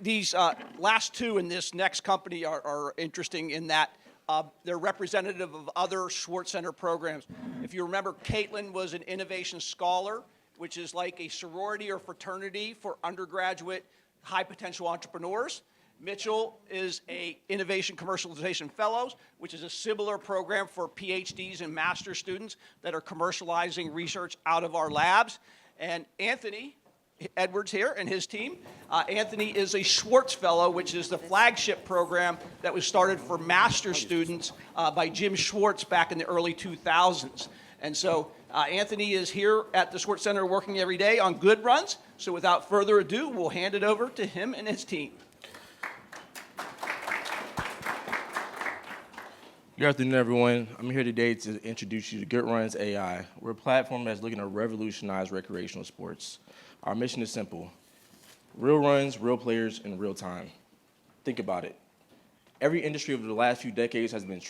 These last two in this next company are interesting in that they're representative of other Schwartz Center programs. If you remember, Caitlin was an innovation scholar, which is like a sorority or fraternity for undergraduate high potential entrepreneurs. Mitchell is a innovation commercialization fellows, which is a similar program for PhDs and master's students that are commercializing research out of our labs. And Anthony Edwards here and his team. Anthony is a Schwartz Fellow, which is the flagship program that was started for master's students by Jim Schwartz back in the early 2000s. And so Anthony is here at the Schwartz Center working every day on Goodrunns. So without further ado, we'll hand it over to him and his team. Good afternoon, everyone. I'm here today to introduce you to Goodrunns AI. We're a platform that's looking to revolutionize recreational sports. Our mission is simple: real runs, real players, in real time. Think about it. Every industry over the last few decades has been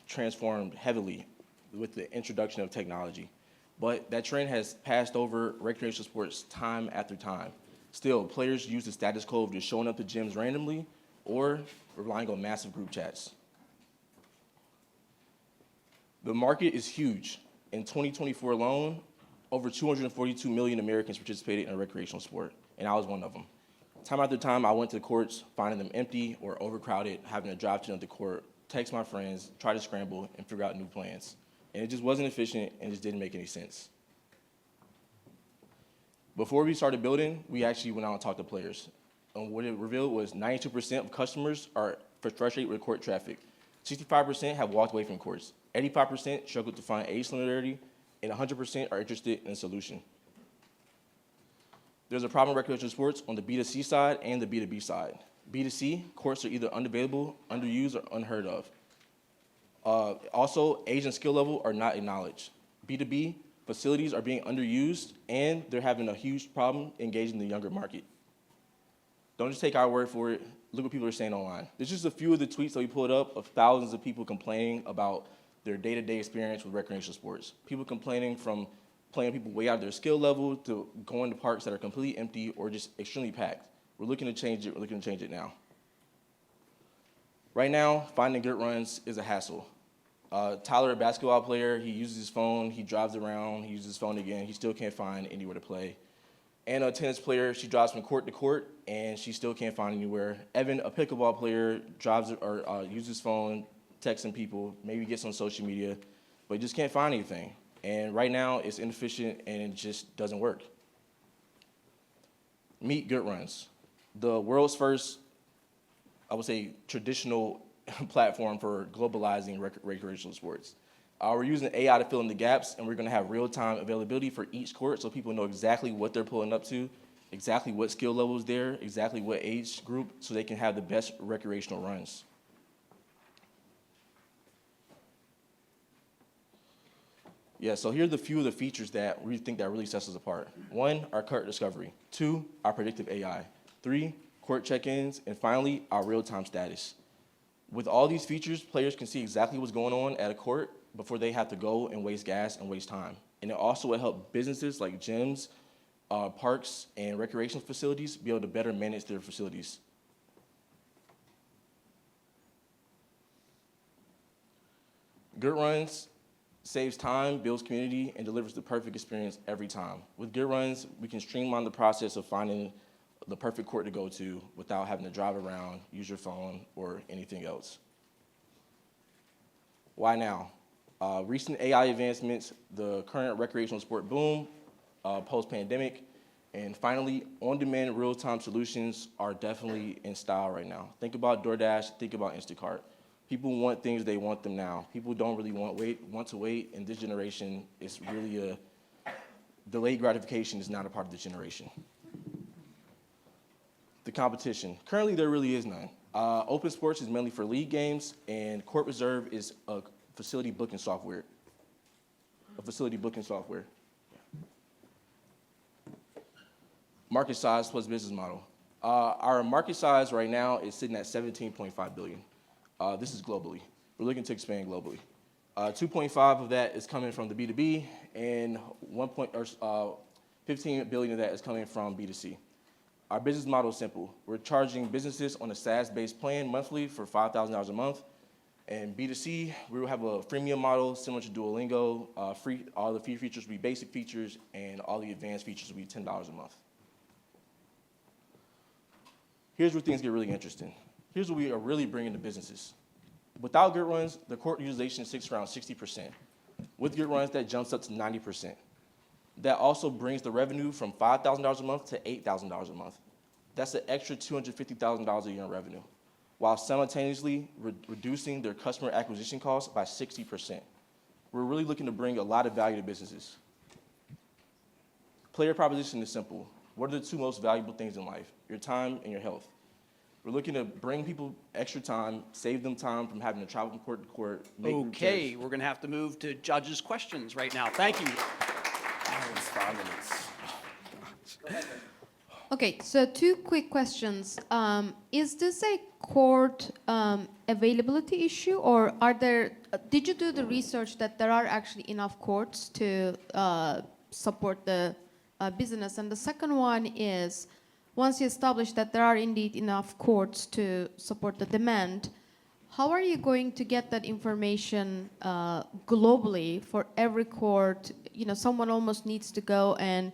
transformed heavily with the introduction of technology. But that trend has passed over recreational sports time after time. Still, players use the status quo of just showing up to gyms randomly or relying on massive group chats. The market is huge. In 2024 alone, over 242 million Americans participated in a recreational sport, and I was one of them. Time after time, I went to the courts, finding them empty or overcrowded, having to drive to another court, text my friends, try to scramble, and figure out new plans. And it just wasn't efficient and just didn't make any sense. Before we started building, we actually went out and talked to players. And what it revealed was 92% of customers are frustrated with court traffic. 65% have walked away from courts. 85% struggled to find age similarity, and 100% are interested in a solution. There's a problem in recreational sports on the B2C side and the B2B side. B2C, courts are either unavailable, underused, or unheard of. Also, age and skill level are not acknowledged. B2B, facilities are being underused, and they're having a huge problem engaging the younger market. Don't just take our word for it. Look what people are saying online. There's just a few of the tweets that we pulled up of thousands of people complaining about their day-to-day experience with recreational sports. People complaining from playing people way out of their skill level to going to parks that are completely empty or just extremely packed. We're looking to change it. We're looking to change it now. Right now, finding Goodrunns is a hassle. Tyler, a basketball player, he uses his phone, he drives around, he uses his phone again, he still can't find anywhere to play. Anna, a tennis player, she drives from court to court, and she still can't find anywhere. Evan, a pickleball player, drives or uses his phone, texting people, maybe gets on social media, but he just can't find anything. And right now, it's inefficient and it just doesn't work. Meet Goodrunns, the world's first, I would say, traditional platform for globalizing recreational sports. We're using AI to fill in the gaps, and we're going to have real-time availability for each court so people know exactly what they're pulling up to, exactly what skill level is there, exactly what age group, so they can have the best recreational runs. Yeah, so here are the few of the features that we think that really sets us apart. 1, our court discovery. 2, our predictive AI. 3, court check-ins. And finally, our real-time status. With all these features, players can see exactly what's going on at a court before they have to go and waste gas and waste time. And it also will help businesses like gyms, parks, and recreational facilities be able to better manage their facilities. Goodrunns saves time, builds community, and delivers the perfect experience every time. With Goodrunns, we can streamline the process of finding the perfect court to go to without having to drive around, use your phone, or anything else. Why now? Recent AI advancements, the current recreational sport boom, post-pandemic, and finally, on-demand real-time solutions are definitely in style right now. Think about DoorDash, think about Instacart. People want things, they want them now. People don't really want to wait, and this generation is really delayed gratification is not a part of this generation. The competition. Currently, there really is none. Open Sports is mainly for league games, and Court Reserve is a facility booking software. Market size plus business model. Our market size right now is sitting at 17.5 billion. This is globally. We're looking to expand globally. 2.5 of that is coming from the B2B, and 15 billion of that is coming from B2C. Our business model is simple. We're charging businesses on a SaaS-based plan monthly for $5,000 a month. And B2C, we will have a freemium model similar to Duolingo. All the free features will be basic features, and all the advanced features will be $10 a month. Here's where things get really interesting. Here's what we are really bringing to businesses. Without Goodrunns, the court utilization sits around 60%. With Goodrunns, that jumps up to 90%. That also brings the revenue from $5,000 a month to $8,000 a month. That's an extra $250,000 a year in revenue, while simultaneously reducing their customer acquisition costs by 60%. We're really looking to bring a lot of value to businesses. Player proposition is simple. What are the two most valuable things in life? Your time and your health. We're looking to bring people extra time, save them time from having to travel from court to court. Okay, we're going to have to move to judges' questions right now. Thank you. It's 5 minutes. Okay, so 2 quick questions. Is this a court availability issue, or did you do the research that there are actually enough courts to support the business? And the second one is, once you establish that there are indeed enough courts to support the demand, how are you going to get that information globally for every court? You know, someone almost needs to go and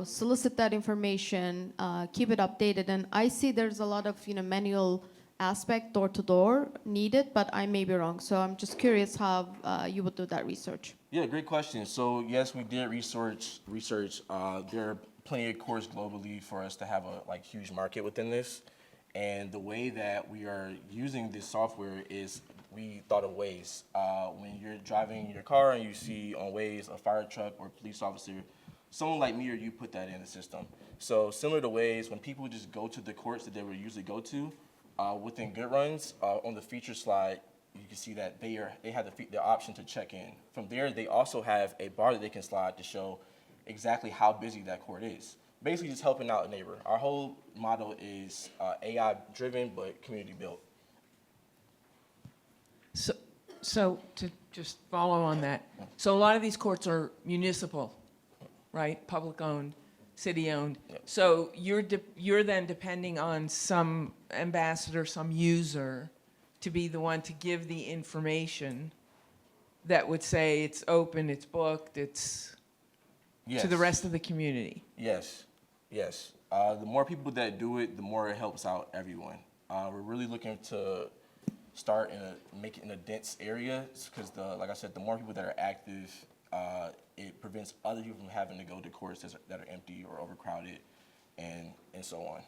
solicit that information, keep it updated. And I see there's a lot of manual aspect, door to door needed, but I may be wrong. So I'm just curious how you would do that research. Yeah, great question. So yes, we did research. There are plenty of courts globally for us to have a huge market within this. And the way that we are using this software is we thought of Waze. When you're driving your car and you see on Waze a fire truck or a police officer, someone like me or you put that in the system. So similar to Waze, when people just go to the courts that they would usually go to, within Goodrunns, on the feature slide, you can see that they have the option to check in. From there, they also have a bar that they can slide to show exactly how busy that court is. Basically just helping out a neighbor. Our whole model is AI driven but community built. So to just follow on that, so a lot of these courts are municipal, right? Public owned, city owned. Yep. So you're then depending on some ambassador, some user, to be the one to give the information that would say it's open, it's booked, it's to the rest of the community. Yes. The more people that do it, the more it helps out everyone. We're really looking to start make it in a dense area because, like I said, the more people that are active, it prevents other people from having to go to courts that are empty or overcrowded, and so on.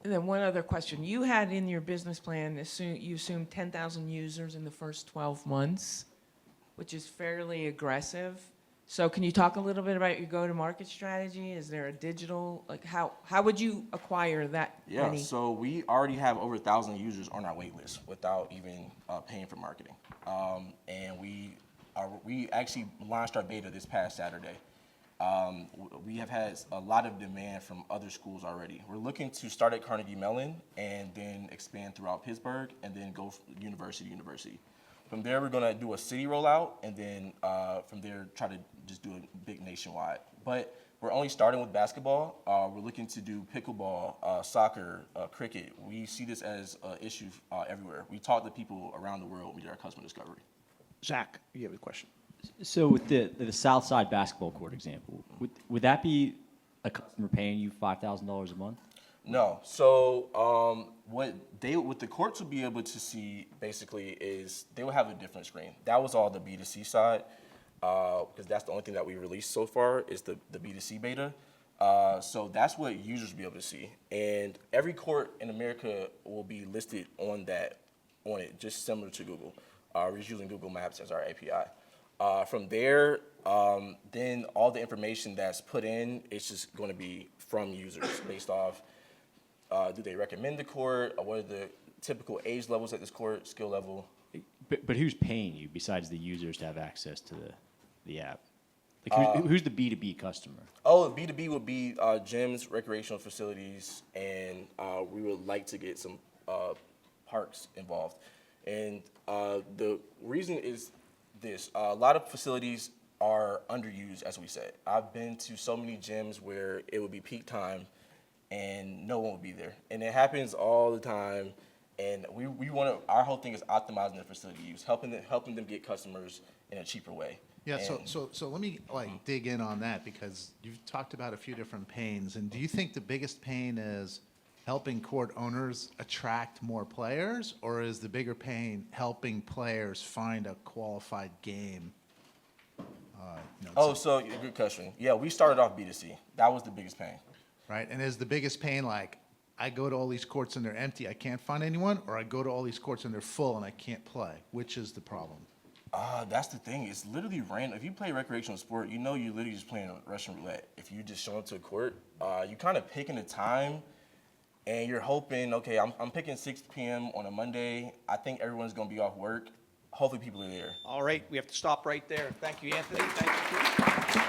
And then one other question. You had in your business plan, you assumed 10,000 users in the first 12 months, which is fairly aggressive. So can you talk a little bit about your go-to-market strategy? Is there a digital, how would you acquire that many? Yeah, so we already have over 1,000 users on our wait list without even paying for marketing. And we actually launched our beta this past Saturday. We have had a lot of demand from other schools already. We're looking to start at Carnegie Mellon and then expand throughout Pittsburgh and then go from university to university. From there, we're going to do a city rollout, and then from there, try to just do a big nationwide. But we're only starting with basketball. We're looking to do pickleball, soccer, cricket. We see this as an issue everywhere. We talk to people around the world. We do our customer discovery. Zach, you have a question. So with the South Side basketball court example, would that be a customer paying you $5,000 a month? No. So what the courts will be able to see basically is they will have a different screen. That was all the B2C side because that's the only thing that we released so far is the B2C beta. So that's what users will be able to see. And every court in America will be listed on it, just similar to Google. We're just using Google Maps as our API. From there, then all the information that's put in, it's just going to be from users based off do they recommend the court, or what are the typical age levels at this court, skill level. But who's paying you besides the users to have access to the app? Like who's the B2B customer? Oh, B2B would be gyms, recreational facilities, and we would like to get some parks involved. And the reason is this. A lot of facilities are underused, as we said. I've been to so many gyms where it would be peak time, and no one will be there. And it happens all the time. And we want to, our whole thing is optimizing their facility use, helping them get customers in a cheaper way. Yeah, And- so let me dig in on that, because you've talked about a few different pains, and do you think the biggest pain is helping court owners attract more players, or is the bigger pain helping players find a qualified game? Oh, so good question. Yeah, we started off B2C. That was the biggest pain. Right, and is the biggest pain like, I go to all these courts and they're empty, I can't find anyone, or I go to all these courts and they're full and I can't play? Which is the problem? That's the thing. It's literally random. If you play recreational sport, you know you're literally just playing Russian roulette. If you just show up to a court, you kind of picking a time, and you're hoping, okay, I'm picking 6 p.m. on a Monday. I think everyone's going to be off work. Hopefully people are there. All right, we have to stop right there. Thank you, Anthony. Thank you, Keith.